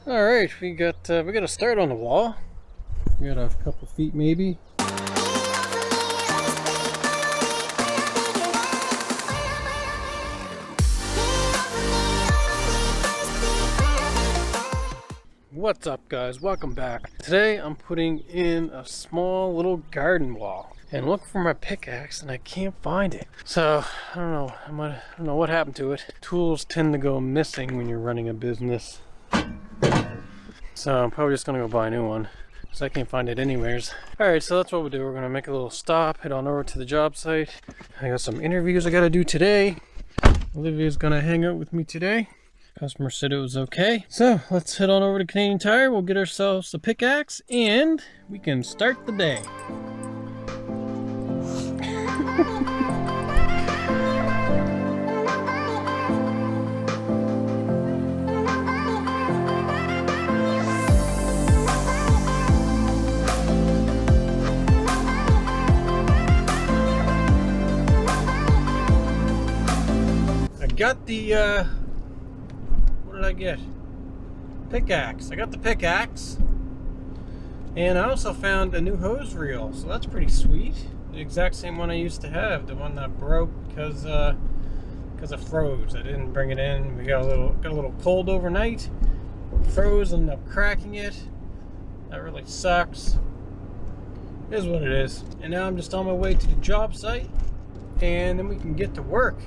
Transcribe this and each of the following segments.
All right, we got a start on the wall. We got a couple feet maybe. What's up, guys? Welcome back. Today I'm putting in a small little garden wall and look for my pickaxe and I can't find it. So I don't know what happened to it. Tools tend to go missing when you're running a business. So I'm probably just gonna go buy a new one because I can't find it anywheres. Alright, so that's what we'll do. We're gonna make a little stop, head on over to the job site. I got some interviews I gotta do today. Olivia's gonna hang out with me today. Customer said it was okay. So let's head on over to Canadian Tire. We'll get ourselves a pickaxe and we can start the day. I got the what did I get? Pickaxe. I got the pickaxe. And I also found a new hose reel, so that's pretty sweet. The exact same one I used to have, the one that broke because it froze. I didn't bring it in. We got a little cold overnight. Froze, ended up cracking it. That really sucks. It is what it is. And now I'm just on my way to the job site, and then we can get to work.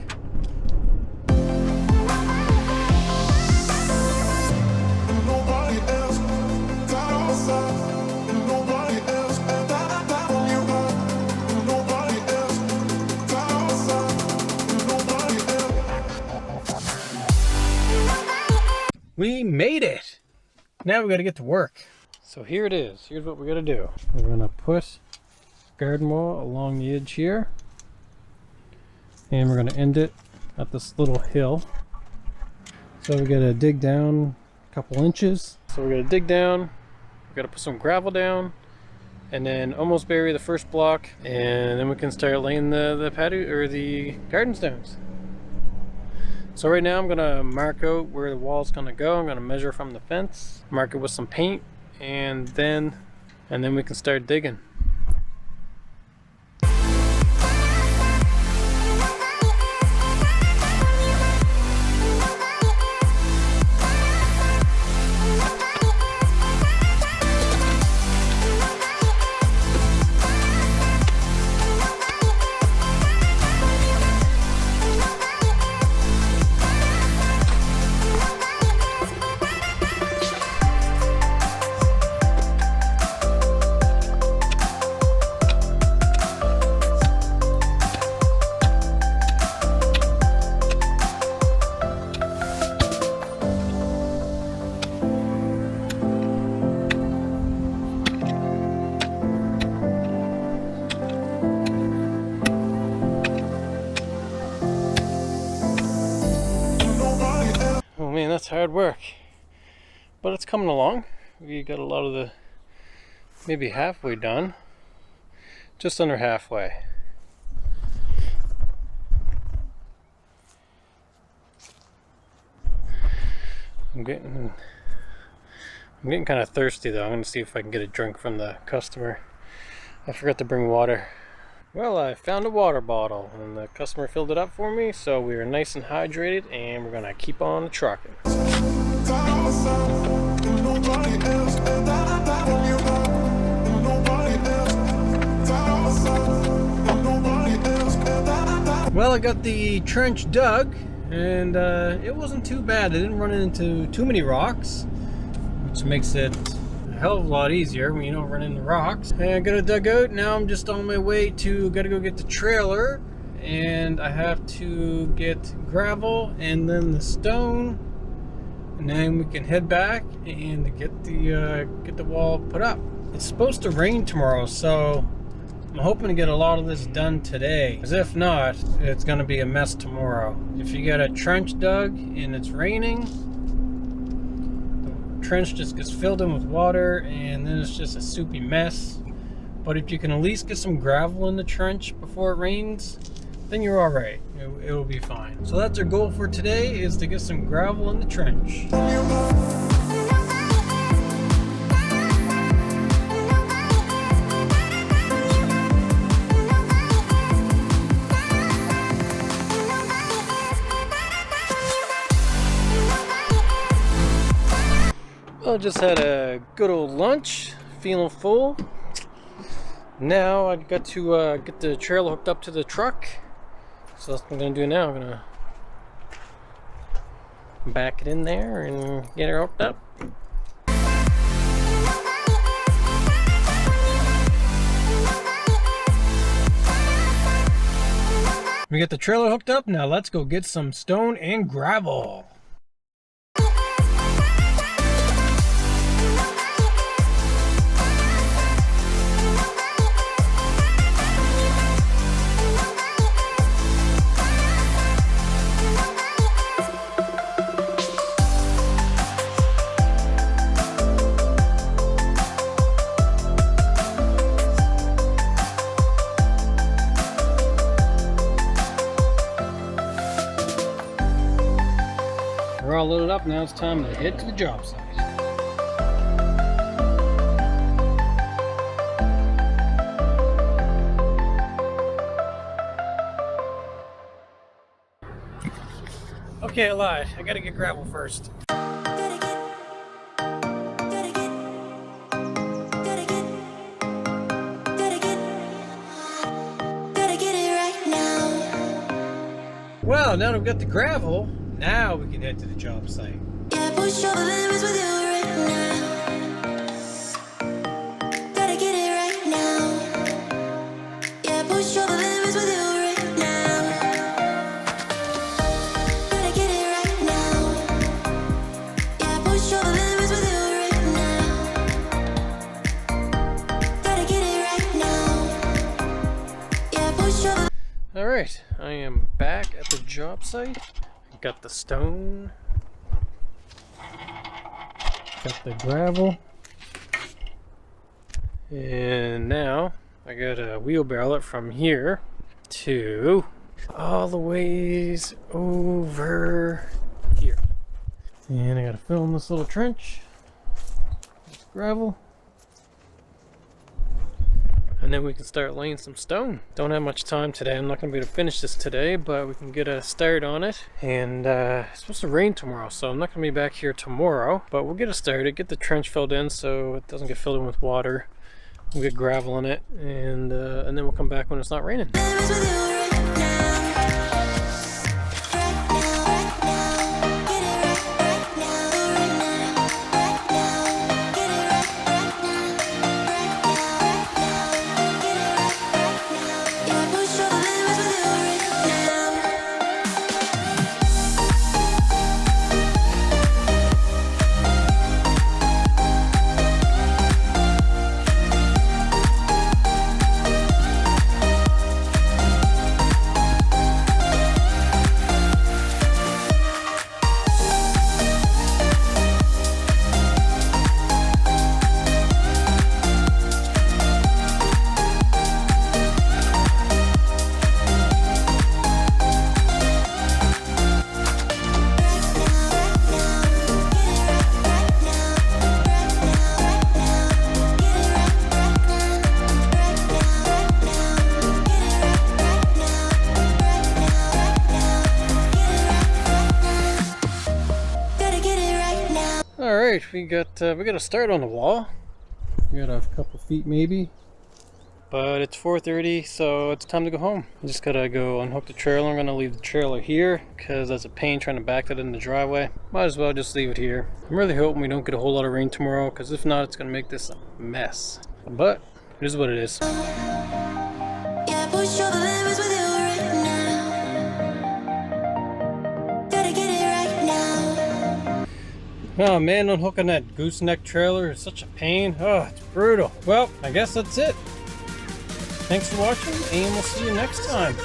We made it! Now we gotta get to work. So here it is. Here's what we gotta do. We're gonna put garden wall along the edge here. And we're gonna end it at this little hill. So we gotta dig down a couple inches. So we're gonna dig down, we gotta put some gravel down, and then almost bury the first block, and then we can start laying the patio or the garden stones. So right now I'm gonna mark out where the wall's gonna go. I'm gonna measure from the fence, mark it with some paint, and then we can start digging. Man, that's hard work, but it's coming along. We got a lot of the, maybe halfway done, just under halfway. I'm getting kind of thirsty though. I'm gonna see if I can get a drink from the customer. I forgot to bring water. Well, I found a water bottle and the customer filled it up for me, so we are nice and hydrated and we're gonna keep on trucking. Well, I got the trench dug and it wasn't too bad. I didn't run into too many rocks, which makes it a hell of a lot easier when you don't run into rocks. And I got it dug out. Now I'm just on my way to, gotta go get the trailer, and I have to get gravel and then the stone, and then we can head back and get the wall put up. It's supposed to rain tomorrow, so I'm hoping to get a lot of this done today, because if not, it's going to be a mess tomorrow. If you get a trench dug and it's raining, the trench just gets filled in with water and then it's just a soupy mess. But if you can at least get some gravel in the trench before it rains, then you're all right. It will be fine. So that's our goal for today, is to get some gravel in the trench. Well, I just had a good old lunch, feeling full. Now I got to get the trailer hooked up to the truck. So that's what I'm gonna do now. I'm gonna back it in there and get her hooked up. We get the trailer hooked up, now let's go get some stone and gravel. We're all loaded up, now it's time to head to the job site. Okay, I lied. I gotta get gravel first. Well, now that we've got the gravel, now we can head to the job site. Yeah, push your limits with you right now. Gotta get it right now. Yeah, push your limits with you right now. Gotta get it right now. Yeah, push your limits with you right now. Gotta get it right now. Yeah, push your. All right, I am back at the job site. Got the stone, got the gravel, and now I got to wheelbarrow it from here to all the ways over here. And I got to fill in this little trench with gravel. And then we can start laying some stone. Don't have much time today. I'm not going to be able to finish this today, but we can get a start on it. And it's supposed to rain tomorrow, so I'm not going to be back here tomorrow. But we'll get it started, get the trench filled in so it doesn't get filled in with water. We'll get gravel in it, and then we'll come back when it's not raining. Alright, we got a start on the wall. We got a couple feet maybe. But it's 4:30, so it's time to go home. I just gotta go unhook the trailer. I'm gonna leave the trailer here because that's a pain trying to back that in the driveway. Might as well just leave it here. I'm really hoping we don't get a whole lot of rain tomorrow, because if not, it's gonna make this a mess. But it is what it is. Yeah, push your limits with you right now. Gotta get it right now. Oh man, unhooking that gooseneck trailer is such a pain. Oh, it's brutal. Well, I guess that's it. Thanks for watching, and we'll see you next time.